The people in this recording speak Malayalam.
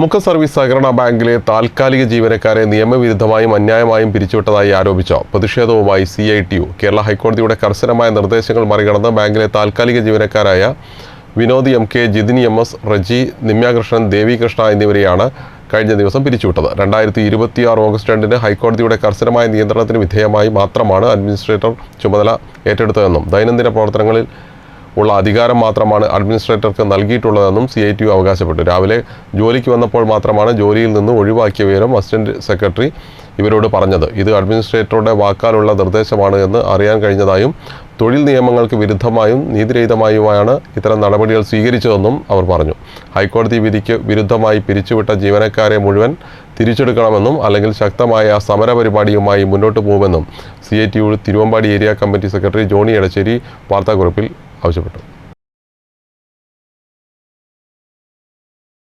മുഖ സർവീസ് സഹകരണ ബാങ്കിലെ താൽക്കാലിക ജീവനക്കാരെ നിയമവിരുദ്ധമായും അന്യായമായും പിരിച്ചുവിട്ടതായി ആരോപിച്ച പ്രതിഷേധവുമായി CITU കേരള ഹൈക്കോടതിയുടെ കർശനമായ നിർദ്ദേശങ്ങൾ മറികടന്ന് ബാങ്കിലെ താൽക്കാലിക ജീവനക്കാരായ വിനോദ് MK, ജിതിനി MS, റജി, നിമ്യാകൃഷ്ണൻ, ദേവികൃഷ്ണ എന്നിവരെയാണ് കഴിഞ്ഞ ദിവസം പിരിച്ചുവിട്ടത്. 2026 ഓഗസ്റ്റ് 2-ന് ഹൈക്കോടതിയുടെ കർശനമായ നിയന്ത്രണത്തിന് വിധേയമായി മാത്രമാണ് അഡ്മിനിസ്ട്രേറ്റർ ചുമതല ഏറ്റെടുത്തതെന്നും ദൈനംദിന പ്രവർത്തനങ്ങളിൽ ഉള്ള അധികാരം മാത്രമാണ് അഡ്മിനിസ്ട്രേറ്റർക്ക് നൽകിയിട്ടുള്ളതെന്നും CITU അവകാശപ്പെട്ടു. രാവിലെ ജോലിക്ക് വന്നപ്പോൾ മാത്രമാണ് ജോലിയിൽ നിന്ന് ഒഴിവാക്കിയ വിവരം അസിസ്റ്റന്റ് സെക്രട്ടറി ഇവരോട് പറഞ്ഞത്. ഇത് അഡ്മിനിസ്ട്രേറ്ററുടെ വാക്കാലുള്ള നിർദ്ദേശമാണ് എന്ന് അറിയാൻ കഴിഞ്ഞതായും തൊഴിൽ നിയമങ്ങൾക്ക് വിരുദ്ധമായും നീതിരഹിതമായുമാണ് ഇത്തരം നടപടികൾ സ്വീകരിച്ചതെന്നും അവർ പറഞ്ഞു. ഹൈക്കോടതി വിധിക്ക് വിരുദ്ധമായി പിരിച്ചുവിട്ട ജീവനക്കാരെ മുഴുവൻ തിരിച്ചെടുക്കണമെന്നും അല്ലെങ്കിൽ ശക്തമായ സമരപരിപാടിയുമായി മുന്നോട്ട് പോകുമെന്നും CITU Thiruvambady area committee secretary Johny Edacheri വാർത്താക്കുറിപ്പിൽ ആവശ്യപ്പെട്ടു.